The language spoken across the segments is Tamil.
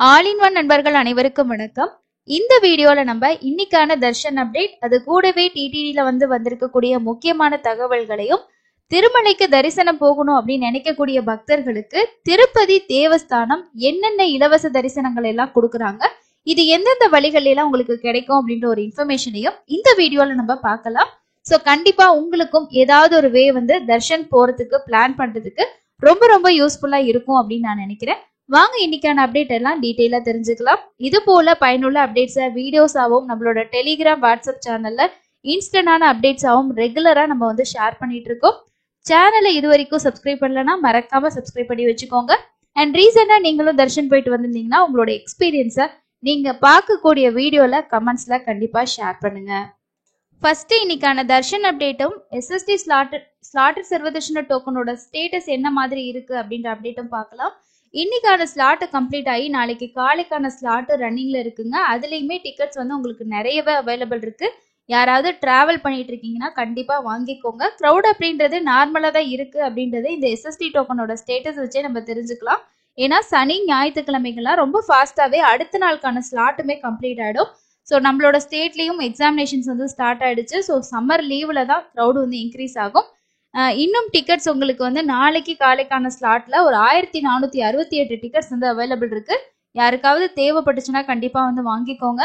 ஆல் இன் ஒன் நண்பர்கள் அனைவருக்கும் வணக்கம். இந்த வீடியோல நம்ம இன்னைக்கான தர்ஷன் அப்டேட், அது கூடவே டிடிடில வந்திருக்கக்கூடிய முக்கியமான தகவல்களையும், திருமலைக்கு தரிசனம் போகணும் அப்படின்னு நினைக்கக்கூடிய பக்தர்களுக்கு திருப்பதி தேவஸ்தானம் என்னென்ன இலவச தரிசனங்கள் எல்லாம் கொடுக்குறாங்க, இது எந்தெந்த வழிகள் எல்லாம் உங்களுக்கு கிடைக்கும் அப்படின்ற ஒரு இன்ஃபர்மேஷனையும் இந்த வீடியோல நம்ம பார்க்கலாம். ஸோ கண்டிப்பா உங்களுக்கும் ஏதாவது ஒரு வே தர்ஷன் போறதுக்கு பிளான் பண்றதுக்கு ரொம்ப ரொம்ப யூஸ்ஃபுல்லா இருக்கும் அப்படின்னு நான் நினைக்கிறேன். வாங்க இன்னைக்கான அப்டேட் எல்லாம் டீட்டெயிலா தெரிஞ்சுக்கலாம். இது போல பயனுள்ள அப்டேட்ஸை வீடியோஸாவும் நம்மளோட டெலிகிராம் வாட்ஸ்அப் சேனல்ல இன்ஸ்டன்டான அப்டேட்ஸாவும் ரெகுலரா நம்ம ஷேர் பண்ணிட்டு இருக்கோம். சேனலை இது வரைக்கும் சப்ஸ்கிரைப் பண்ணலன்னா மறக்காம சப்ஸ்கிரைப் பண்ணி வச்சுக்கோங்க. அண்ட் ரீசெண்டா நீங்களும் தர்ஷன் போயிட்டு வந்திருந்தீங்கன்னா உங்களோட எக்ஸ்பீரியன்ஸை நீங்க பார்க்கக்கூடிய வீடியோல கமெண்ட்ஸ்ல கண்டிப்பா ஷேர் பண்ணுங்க. ஃபர்ஸ்ட் இன்னைக்கான தர்ஷன் அப்டேட்டும் எஸ்எஸ்டி ஸ்லாட்டர் சர்வதர்ஷன டோக்கனோட ஸ்டேட்டஸ் என்ன மாதிரி இருக்கு அப்படின்ற அப்டேட்டும் பார்க்கலாம். இன்னைக்கான ஸ்லாட் கம்ப்ளீட் ஆகி நாளைக்கு காலைக்கான ஸ்லாட் ரன்னிங்ல இருக்குங்க. அதுலயுமே டிக்கெட்ஸ் உங்களுக்கு நிறையவே அவைலபிள் இருக்கு. யாராவது டிராவல் பண்ணிட்டு இருக்கீங்கன்னா கண்டிப்பா வாங்கிக்கோங்க. க்ரௌட் அப்படின்றது நார்மலா தான் இருக்கு அப்படின்றது இந்த எஸ்எஸ்டி டோக்கனோட ஸ்டேட்டஸ் வச்சே நம்ம தெரிஞ்சுக்கலாம். ஏன்னா சனி ஞாயிற்றுக்கிழமைகள்லாம் ரொம்ப ஃபாஸ்டாவே அடுத்த நாளுக்கான ஸ்லாட்டுமே கம்ப்ளீட் ஆயிடும். ஸோ நம்மளோட ஸ்டேட்லயும் எக்ஸாமினேஷன்ஸ் ஸ்டார்ட் ஆயிடுச்சு. ஸோ சம்மர் லீவ்ல தான் க்ரௌடு இன்க்ரீஸ் ஆகும். இன்னும் டிக்கெட்ஸ் உங்களுக்கு நாளைக்கு காலைக்கான ஸ்லாட்ல ஒரு 1468 டிக்கெட்ஸ் அவைலபிள் இருக்கு. யாருக்காவது தேவைப்பட்டுச்சுன்னா கண்டிப்பா வாங்கிக்கோங்க.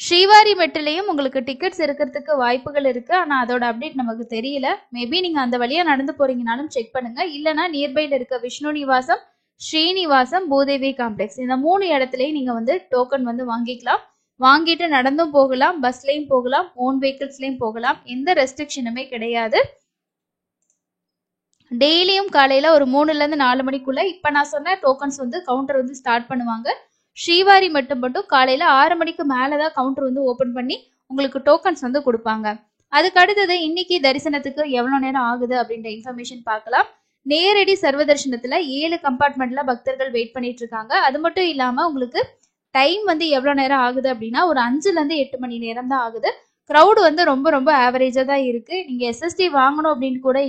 ஸ்ரீவாரி மெட்டிலையும் உங்களுக்கு டிக்கெட்ஸ் இருக்கிறதுக்கு வாய்ப்புகள் இருக்கு. ஆனா அதோட அப்டேட் நமக்கு தெரியல. மேபி நீங்க அந்த வழியா நடந்து போறீங்கனாலும் செக் பண்ணுங்க. இல்லைன்னா நியர்பைல இருக்க விஷ்ணு நிவாசம், ஸ்ரீனிவாசம், பூதேவி காம்ப்ளெக்ஸ் இந்த 3 இடத்துலயும் நீங்க டோக்கன் வாங்கிக்கலாம். வாங்கிட்டு நடந்தும் போகலாம், பஸ்லயும் போகலாம், ஓன் வெஹிக்கிள்ஸ்லயும் போகலாம். எந்த ரெஸ்ட்ரிக்ஷனுமே கிடையாது. டெய்லியும் காலையில ஒரு 3ல இருந்து 4 மணிக்குள்ள இப்ப நான் சொன்ன டோக்கன்ஸ் கவுண்டர் ஸ்டார்ட் பண்ணுவாங்க. ஸ்ரீவாரி மட்டும் காலையில 6 மணிக்கு மேலதான் கவுண்டர் ஓபன் பண்ணி உங்களுக்கு டோக்கன்ஸ் கொடுப்பாங்க. அதுக்கு அடுத்தது இன்னைக்கு தரிசனத்துக்கு எவ்வளவு நேரம் ஆகுது அப்படின்ற இன்ஃபர்மேஷன் பார்க்கலாம். நேரடி சர்வ தரிசனத்துல 7 கம்பார்ட்மெண்ட்ல பக்தர்கள் வெயிட் பண்ணிட்டு இருக்காங்க. அது மட்டும் இல்லாம உங்களுக்கு டைம் எவ்வளவு நேரம் ஆகுது அப்படின்னா ஒரு 5ல இருந்து 8 மணி நேரம் தான் ஆகுது. க்ரௌடு ரொம்ப ரொம்ப ஆவரேஜா தான் இருக்கு. நீங்க எஸ்எஸ்டி வாங்கணும் அப்படின்னு கூட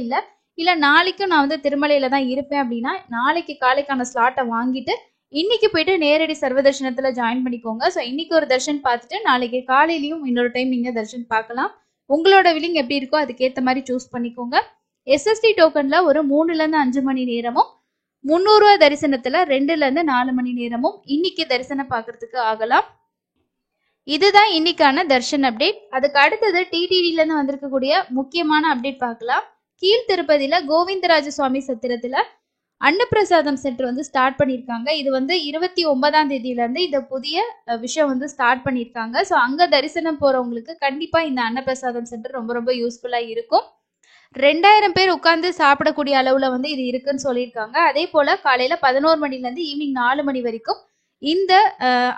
இல்ல நாளைக்கும் நான் திருமலையில தான் இருப்பேன் அப்படின்னா நாளைக்கு காலைக்கான ஸ்லாட்டை வாங்கிட்டு இன்னைக்கு போயிட்டு நேரடி சர்வ தர்ஷனத்துல ஜாயின் பண்ணிக்கோங்க. ஸோ இன்னைக்கு ஒரு தர்ஷன் பார்த்துட்டு நாளைக்கு காலையிலயும் இன்னொரு டைம் நீங்க தர்ஷன் பார்க்கலாம். உங்களோட வில்லிங் எப்படி இருக்கோ அதுக்கேற்ற மாதிரி சூஸ் பண்ணிக்கோங்க. எஸ்எஸ்டி டோக்கன்ல ஒரு 3ல இருந்து 5 மணி நேரமும், 300 ரூபாய் தரிசனத்துல 2ல இருந்து 4 மணி நேரமும் இன்னைக்கு தரிசனம் பார்க்கறதுக்கு ஆகலாம். இதுதான் இன்னைக்கான தர்ஷன் அப்டேட். அதுக்கு அடுத்தது டிடிடில இருந்து வந்திருக்கக்கூடிய முக்கியமான அப்டேட் பார்க்கலாம். கீழ் திருப்பதியில கோவிந்தராஜ சுவாமி சத்திரத்துல அன்னப்பிரசாதம் சென்டர் ஸ்டார்ட் பண்ணிருக்காங்க. இது 29ஆம் தேதியில இருந்து இந்த புதிய விஷயம் ஸ்டார்ட் பண்ணிருக்காங்க. ஸோ அங்க தரிசனம் போறவங்களுக்கு கண்டிப்பா இந்த அன்னப்பிரசாதம் சென்டர் ரொம்ப ரொம்ப யூஸ்ஃபுல்லா இருக்கும். 2000 பேர் உட்கார்ந்து சாப்பிடக்கூடிய அளவுல இது இருக்குன்னு சொல்லியிருக்காங்க. அதே போல காலையில 11 மணில இருந்து ஈவினிங் 4 மணி வரைக்கும் இந்த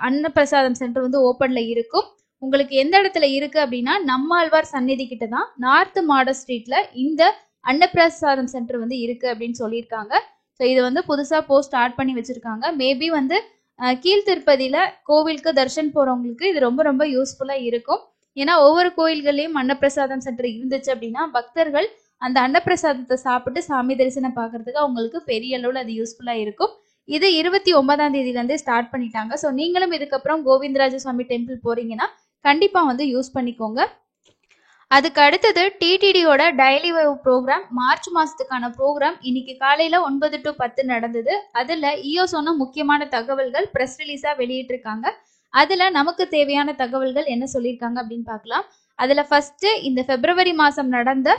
அன்னப்பிரசாதம் சென்டர் ஓப்பன்ல இருக்கும். உங்களுக்கு எந்த இடத்துல இருக்கு அப்படின்னா நம்மாழ்வார் சந்நிதி கிட்ட தான் நார்த் மாட ஸ்ட்ரீட்ல இந்த அன்னப்பிரசாதம் சென்டர் இருக்கு அப்படின்னு சொல்லியிருக்காங்க. ஸோ இது புதுசா போஸ்ட் ஸ்டார்ட் பண்ணி வச்சிருக்காங்க. மேபி கீழ் திருப்பதியில கோவிலுக்கு தர்ஷன் போறவங்களுக்கு இது ரொம்ப ரொம்ப யூஸ்ஃபுல்லா இருக்கும். ஏன்னா ஒவ்வொரு கோயில்கள்லயும் அன்னப்பிரசாதம் சென்டர் இருந்துச்சு அப்படின்னா பக்தர்கள் அந்த அன்னப்பிரசாதத்தை சாப்பிட்டு சாமி தரிசனம் பார்க்கறதுக்கு அவங்களுக்கு பெரிய அளவுல அது யூஸ்ஃபுல்லா இருக்கும். இது 29ஆம் தேதியில இருந்தே ஸ்டார்ட் பண்ணிட்டாங்க. ஸோ நீங்களும் இதுக்கப்புறம் கோவிந்தராஜ சுவாமி டெம்பிள் போறீங்கன்னா கண்டிப்பா யூஸ் பண்ணிக்கோங்க. அதுக்கு அடுத்தது டிடிடியோட டெய்லி வைவ் ப்ரோக்ராம், மார்ச் மாசத்துக்கான ப்ரோக்ராம் இன்னைக்கு காலையில 9 to 10 நடந்தது. அதுல ஈயோ சொன்ன முக்கியமான தகவல்கள் பிரஸ் ரிலீஸா வெளியிட்டிருக்காங்க. அதுல நமக்கு தேவையான தகவல்கள் என்ன சொல்லியிருக்காங்க அப்படின்னு பார்க்கலாம். அதுல ஃபர்ஸ்ட் இந்த பிப்ரவரி மாசம் நடந்த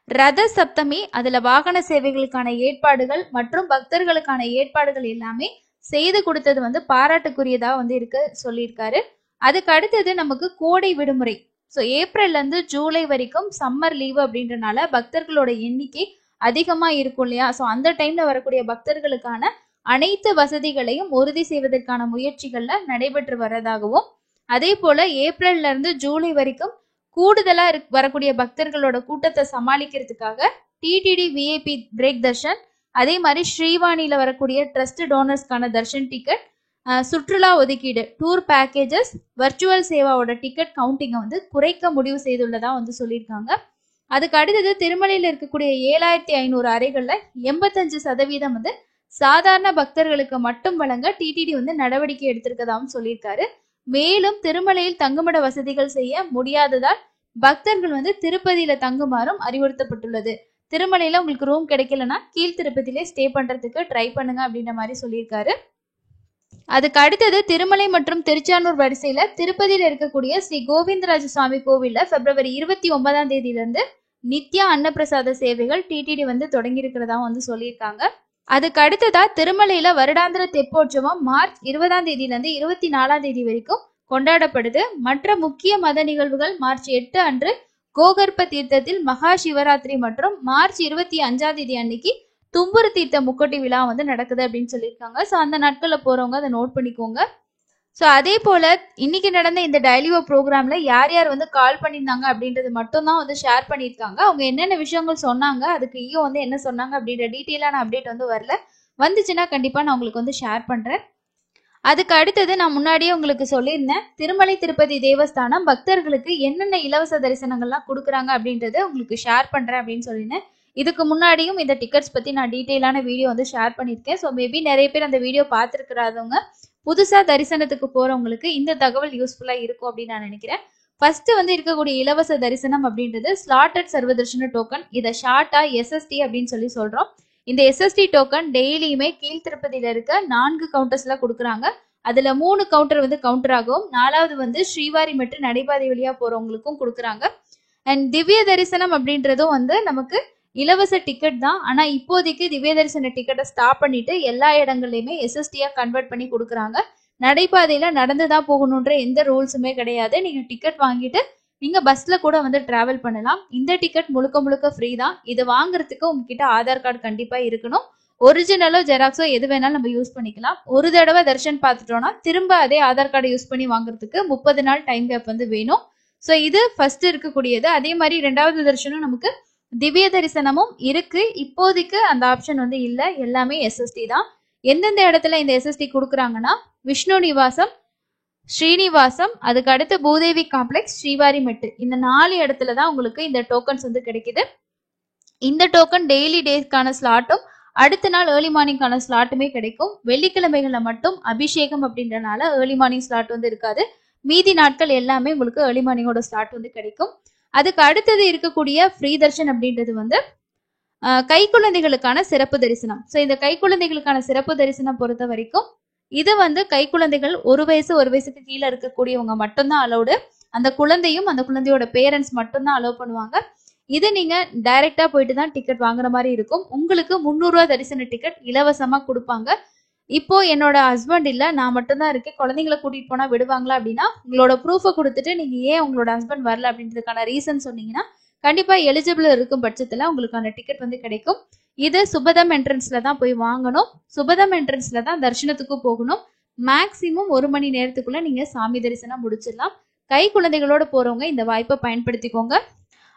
ரத சப்தமி, அதுல வாகன சேவைகளுக்கான ஏற்பாடுகள் மற்றும் பக்தர்களுக்கான ஏற்பாடுகள் எல்லாமே செய்து கொடுத்தது பாராட்டுக்குரியதா இருக்கு சொல்லியிருக்காரு. அதுக்கு அடுத்தது நமக்கு கோடை விடுமுறை. ஸோ ஏப்ரல்ல இருந்து ஜூலை வரைக்கும் சம்மர் லீவு அப்படின்றனால பக்தர்களோட எண்ணிக்கை அதிகமா இருக்கும் இல்லையா? ஸோ அந்த டைம்ல வரக்கூடிய பக்தர்களுக்கான அனைத்து வசதிகளையும் உறுதி செய்வதற்கான முயற்சிகள்ல நடைபெற்று வரதாகவும், அதே போல ஏப்ரல்ல இருந்து ஜூலை வரைக்கும் கூடுதலா வரக்கூடிய பக்தர்களோட கூட்டத்தை சமாளிக்கிறதுக்காக டிடிடி விஐபி பிரேக் தர்ஷன், அதே மாதிரி ஸ்ரீவாணியில வரக்கூடிய ட்ரஸ்ட் டோனர்ஸ்க்கான தர்ஷன் டிக்கெட், சுற்றுலா ஒதுக்கீடு, டூர் பேக்கேஜஸ், வர்ச்சுவல் சேவாவோட டிக்கெட் கவுண்டிங்கை குறைக்க முடிவு செய்துள்ளதா சொல்லியிருக்காங்க. அதுக்கு அடுத்தது திருமலையில இருக்கக்கூடிய 7500 அறைகள்ல 85% சாதாரண பக்தர்களுக்கு மட்டும் வழங்க டிடிடி வந்து நடவடிக்கை எடுத்திருக்கதாகவும் சொல்லியிருக்காரு. மேலும் திருமலையில் தங்குமிட வசதிகள் செய்ய முடியாததால் பக்தர்கள் வந்து திருப்பதியில தங்குமாறும் அறிவுறுத்தப்பட்டுள்ளது. திருமலையில உங்களுக்கு ரூம் கிடைக்கலன்னா கீழ் திருப்பதியிலே ஸ்டே பண்றதுக்கு ட்ரை பண்ணுங்க அப்படின்ற மாதிரி சொல்லியிருக்காரு. அதுக்கு அடுத்தது திருமலை மற்றும் திருச்சானூர் வரிசையில திருப்பதியில இருக்கக்கூடிய ஸ்ரீ கோவிந்தராஜ சுவாமி கோவில்ல February 29ஆம் தேதியிலிருந்து நித்யா அன்னப்பிரசாத சேவைகள் டிடிடி வந்து தொடங்கி இருக்கிறதாவும் வந்து சொல்லியிருக்காங்க. அதுக்கு அடுத்ததா திருமலையில வருடாந்திர தெப்போற்சவம் March 20ஆம் தேதியிலிருந்து 24ஆம் தேதி வரைக்கும் கொண்டாடப்படுது. மற்ற முக்கிய மத நிகழ்வுகள் March 8 அன்று கோகர்ப்ப தீர்த்தத்தில் மகா சிவராத்திரி மற்றும் March 25ஆம் தேதி அன்னைக்கு தும்புரு தீர்த்த முக்கொட்டி விழா வந்து நடக்குது அப்படின்னு சொல்லியிருக்காங்க. ஸோ அந்த நாட்கள்ல போறவங்க அதை நோட் பண்ணிக்கோங்க. ஸோ அதே போல இன்னைக்கு நடந்த இந்த டெய்லிவோ ப்ரோக்ராம்ல யார் யார் வந்து கால் பண்ணியிருந்தாங்க அப்படின்றது மட்டும் தான் வந்து ஷேர் பண்ணியிருக்காங்க. அவங்க என்னென்ன விஷயங்கள் சொன்னாங்க, அதுக்கு ஈயோ வந்து என்ன சொன்னாங்க அப்படின்ற டீட்டெயிலான அப்டேட் வந்து வரல. வந்துச்சுன்னா கண்டிப்பா நான் உங்களுக்கு வந்து ஷேர் பண்றேன். அதுக்கு அடுத்தது நான் முன்னாடியே உங்களுக்கு சொல்லியிருந்தேன், திருமலை திருப்பதி தேவஸ்தானம் பக்தர்களுக்கு என்னென்ன இலவச தரிசனங்கள்லாம் கொடுக்குறாங்க அப்படின்றத உங்களுக்கு ஷேர் பண்றேன் அப்படின்னு சொல்லியிருந்தேன். இதுக்கு முன்னாடியும் இந்த டிக்கெட்ஸ் பத்தி நான் டீட்டெயிலான வீடியோ வந்து ஷேர் பண்ணியிருக்கேன். ஸோ மேபி நிறைய பேர் அந்த வீடியோ பார்த்துருக்கிறவங்க புதுசா தரிசனத்துக்கு போறவங்களுக்கு இந்த தகவல் யூஸ்ஃபுல்லா இருக்கும் அப்படின்னு நான் நினைக்கிறேன். ஃபர்ஸ்ட் வந்து இருக்கக்கூடிய இலவச தரிசனம் அப்படின்றது ஸ்லாட்டட் சர்வதர்ஷன டோக்கன். இதை ஷார்ட்டா SST அப்படின்னு சொல்லி சொல்றோம். இந்த SST டோக்கன் டெய்லியுமே கீழ் திருப்பதியில இருக்க 4 கவுண்டர்ஸ்ல கொடுக்குறாங்க. அதுல 3 கவுண்டர் வந்து கவுண்டர் ஆகும். 4வது வந்து ஸ்ரீவாரி மற்றும் நடைபாதை வழியா போறவங்களுக்கும் கொடுக்குறாங்க. அண்ட் திவ்ய தரிசனம் அப்படின்றதும் வந்து நமக்கு இலவச டிக்கெட் தான். ஆனா இப்போதைக்கு திவ்ய தரிசன டிக்கெட்டை ஸ்டாப் பண்ணிட்டு எல்லா இடங்கள்லயுமே SST-யா கன்வெர்ட் பண்ணி கொடுக்குறாங்க. நடைபாதையில நடந்துதான் போகணுன்ற எந்த ரூல்ஸுமே கிடையாது. நீங்க டிக்கெட் வாங்கிட்டு நீங்க பஸ்ல கூட வந்து டிராவல் பண்ணலாம். இந்த டிக்கெட் முழுக்க முழுக்க ஃப்ரீ தான். இது வாங்குறதுக்கு உங்ககிட்ட ஆதார் கார்டு கண்டிப்பா இருக்கணும். ஒரிஜினலோ ஜெராக்ஸோ எது வேணாலும் நம்ம யூஸ் பண்ணிக்கலாம். ஒரு தடவை தர்ஷன் பார்த்துட்டோம்னா திரும்ப அதே ஆதார் கார்டை யூஸ் பண்ணி வாங்குறதுக்கு 30 நாள் டைம் கேப் வந்து வேணும். ஸோ இது ஃபர்ஸ்ட் இருக்கக்கூடியது. அதே மாதிரி 2வது தர்ஷனும் நமக்கு திவ்ய தரிசனமும் இருக்கு. இப்போதைக்கு அந்த ஆப்ஷன் வந்து இல்ல, எல்லாமே SST தான். எந்தெந்த இடத்துல இந்த SST கொடுக்குறாங்கன்னா விஷ்ணு நிவாசம், ஸ்ரீனிவாசம், அதுக்கு அடுத்து பூதேவி காம்ப்ளெக்ஸ், ஸ்ரீவாரி மெட்டு, இந்த 4 இடத்துல தான் உங்களுக்கு இந்த டோக்கன்ஸ் வந்து கிடைக்குது. இந்த டோக்கன் டெய்லி டேஸ்க்கான ஸ்லாட்டும் அடுத்த நாள் ஏர்லி மார்னிங்கான ஸ்லாட்டுமே கிடைக்கும். வெள்ளிக்கிழமைகள்ல மட்டும் அபிஷேகம் அப்படின்றனால ஏர்லி மார்னிங் ஸ்லாட் வந்து இருக்காது. மீதி நாட்கள் எல்லாமே உங்களுக்கு ஏர்லி மார்னிங்கோட ஸ்லாட் வந்து கிடைக்கும். அதுக்கு அடுத்தது இருக்கக்கூடிய ஃப்ரீ தர்ஷன் அப்படின்றது வந்து கைக்குழந்தைகளுக்கான சிறப்பு தரிசனம். ஸோ இந்த கைக்குழந்தைகளுக்கான சிறப்பு தரிசனம் பொறுத்த வரைக்கும் இது வந்து கைக்குழந்தைகள் 1 வயசுக்கு கீழே இருக்கக்கூடியவங்க மட்டும்தான் அலௌடு. அந்த குழந்தையும் அந்த குழந்தையோட பேரண்ட்ஸ் மட்டும்தான் அலோவ் பண்ணுவாங்க. இது நீங்க டைரக்டா போயிட்டு தான் டிக்கெட் வாங்குற மாதிரி இருக்கும். உங்களுக்கு 300 ரூபா தரிசன டிக்கெட் இலவசமா கொடுப்பாங்க. இப்போ என்னோட ஹஸ்பண்ட் இல்ல, நான் மட்டும்தான் இருக்கேன், குழந்தைங்களை கூட்டிட்டு போனா விடுவாங்களா அப்படின்னா உங்களோட ப்ரூஃபை கொடுத்துட்டு நீங்க ஏன் உங்களோட ஹஸ்பண்ட் வரல அப்படின்றதுக்கான ரீசன் சொன்னீங்கன்னா கண்டிப்பா எலிஜிபிள் இருக்கும் பட்சத்துல உங்களுக்கான டிக்கெட் வந்து கிடைக்கும். இது சுபதம் என்ட்ரன்ஸ்ல தான் போய் வாங்கணும். சுபதம் என்ட்ரன்ஸ்ல தான் தரிசனத்துக்கும் போகணும். மேக்சிமம் 1 மணி நேரத்துக்குள்ள நீங்க சாமி தரிசனம் முடிச்சிடலாம். கை குழந்தைகளோட போறவங்க இந்த வாய்ப்பை பயன்படுத்திக்கோங்க.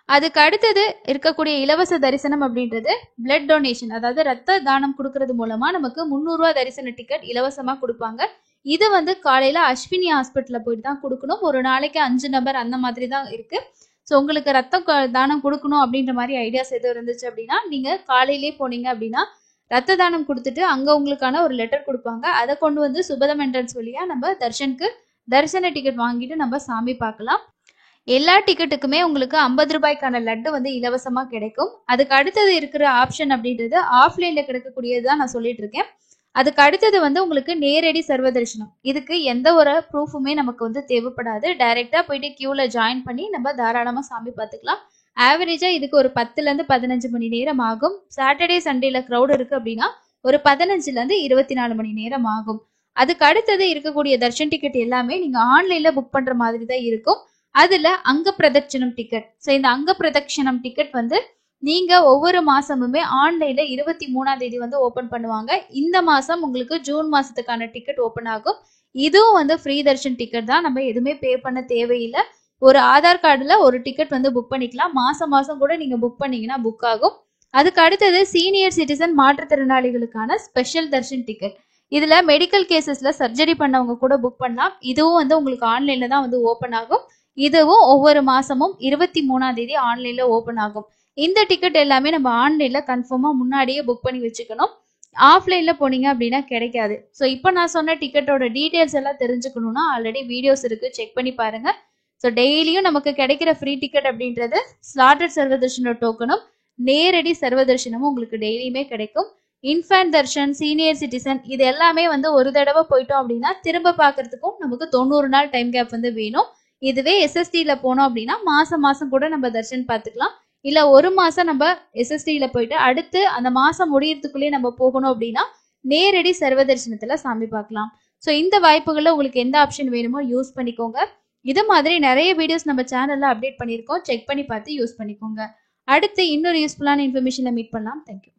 அதுக்கு அடுத்தது இருக்கக்கூடிய இலவச தரிசனம் அப்படின்றது பிளட் டொனேஷன், அதாவது ரத்த தானம் கொடுக்கறது மூலமா நமக்கு 300 ரூபா தரிசன டிக்கெட் இலவசமா கொடுப்பாங்க. இது வந்து காலையில அஸ்வினி ஹாஸ்பிட்டல்ல போயிட்டு தான் கொடுக்கணும். ஒரு நாளைக்கு 5 நபர் அந்த மாதிரி தான் இருக்கு. ஸோ உங்களுக்கு ரத்தம் தானம் கொடுக்கணும் அப்படின்ற மாதிரி ஐடியாஸ் எதுவும் இருந்துச்சு அப்படின்னா நீங்க காலையிலே போனீங்க அப்படின்னா ரத்த தானம் கொடுத்துட்டு அங்க உங்களுக்கான ஒரு லெட்டர் கொடுப்பாங்க. அதை கொண்டு வந்து சுபதம் என்ட்ரன்ஸ் வழியா நம்ம தர்ஷனுக்கு தரிசன டிக்கெட் வாங்கிட்டு நம்ம சாமி பார்க்கலாம். எல்லா டிக்கெட்டுக்குமே உங்களுக்கு 50 ரூபாய்க்கான லட்டு வந்து இலவசமா கிடைக்கும். அதுக்கு அடுத்தது இருக்கிற ஆப்ஷன் அப்படின்றது ஆஃப்லைன்ல கிடைக்கக்கூடியதுதான் நான் சொல்லிட்டு இருக்கேன். அதுக்கு அடுத்தது வந்து உங்களுக்கு நேரடி சர்வ தரிசனம். இதுக்கு எந்த ஒரு ப்ரூஃபுமே நமக்கு வந்து தேவைப்படாது. டைரக்டா போயிட்டு கியூல ஜாயின் பண்ணி நம்ம தாராளமா சாமி பார்த்துக்கலாம். ஆவரேஜா இதுக்கு ஒரு 10ல இருந்து 15 மணி நேரம் ஆகும். சாட்டர்டே சண்டேல க்ரௌட் இருக்கு அப்படின்னா ஒரு 15ல இருந்து 24 மணி நேரம் ஆகும். அதுக்கு அடுத்தது இருக்கக்கூடிய தர்ஷன் டிக்கெட் எல்லாமே நீங்க ஆன்லைன்ல புக் பண்ற மாதிரி தான் இருக்கும். அதுல அங்க பிரதட்சணம் டிக்கெட். ஸோ இந்த அங்க பிரதட்சணம் டிக்கெட் வந்து நீங்க ஒவ்வொரு மாசமுமே ஆன்லைன்ல 23ஆம் தேதி வந்து ஓபன் பண்ணுவாங்க. இந்த மாசம் உங்களுக்கு ஜூன் மாசத்துக்கான டிக்கெட் ஓபன் ஆகும். இதுவும் வந்து ஃப்ரீ தர்ஷன் டிக்கெட் தான். நம்ம எதுவுமே பே பண்ண தேவையில்லை. ஒரு ஆதார் கார்டுல ஒரு டிக்கெட் வந்து புக் பண்ணிக்கலாம். மாசம் மாசம் கூட நீங்க புக் பண்ணீங்கன்னா புக் ஆகும். அதுக்கு அடுத்தது சீனியர் சிட்டிசன் மாற்றுத்திறனாளிகளுக்கான ஸ்பெஷல் தர்ஷன் டிக்கெட். இதுல மெடிக்கல் கேசஸ்ல சர்ஜரி பண்ணவங்க கூட புக் பண்ணலாம். இதுவும் வந்து உங்களுக்கு ஆன்லைன்ல தான் வந்து ஓபன் ஆகும். இதுவும் ஒவ்வொரு மாசமும் 23ஆம் தேதி ஆன்லைன்ல ஓபன் ஆகும். இந்த டிக்கெட் எல்லாமே நம்ம ஆன்லைன்ல கன்ஃபார்மா முன்னாடியே புக் பண்ணி வச்சுக்கணும். ஆஃப்லைன்ல போனீங்க அப்படின்னா கிடைக்காது. ஸோ இப்போ நான் சொன்ன டிக்கெட்டோட டீட்டெயில்ஸ் எல்லாம் தெரிஞ்சுக்கணும்னா ஆல்ரெடி வீடியோஸ் இருக்கு, செக் பண்ணி பாருங்க. ஸோ டெய்லியும் நமக்கு கிடைக்கிற ஃப்ரீ டிக்கெட் அப்படின்றது ஸ்லாட்டட் சர்வதர்ஷனோட டோக்கனும் நேரடி சர்வதர்ஷனமும் உங்களுக்கு டெய்லியுமே கிடைக்கும். இன்ஃபேன்ட் தர்ஷன், சீனியர் சிட்டிசன் இது எல்லாமே வந்து ஒரு தடவை போயிட்டோம் அப்படின்னா திரும்ப பார்க்கறதுக்கும் நமக்கு 90 நாள் டைம் கேப் வந்து வேணும். இதுவே எஸ்எஸ்டில போனோம் அப்படின்னா மாசம் மாசம் கூட நம்ம தர்ஷன் பார்த்துக்கலாம். இல்ல ஒரு மாசம் நம்ம எஸ்எஸ்டில போயிட்டு அடுத்து அந்த மாசம் முடியறதுக்குள்ளேயே நம்ம போகணும் அப்படின்னா நேரடி சர்வ தரிசனத்துல சாமி பார்க்கலாம். ஸோ இந்த வாய்ப்புகள்ல உங்களுக்கு எந்த ஆப்ஷன் வேணுமோ யூஸ் பண்ணிக்கோங்க. இது மாதிரி நிறைய வீடியோஸ் நம்ம சேனல்ல அப்டேட் பண்ணியிருக்கோம், செக் பண்ணி பார்த்து யூஸ் பண்ணிக்கோங்க. அடுத்து இன்னொரு யூஸ்ஃபுல்லான இன்ஃபர்மேஷன்ல மீட் பண்ணலாம். தேங்க்யூ.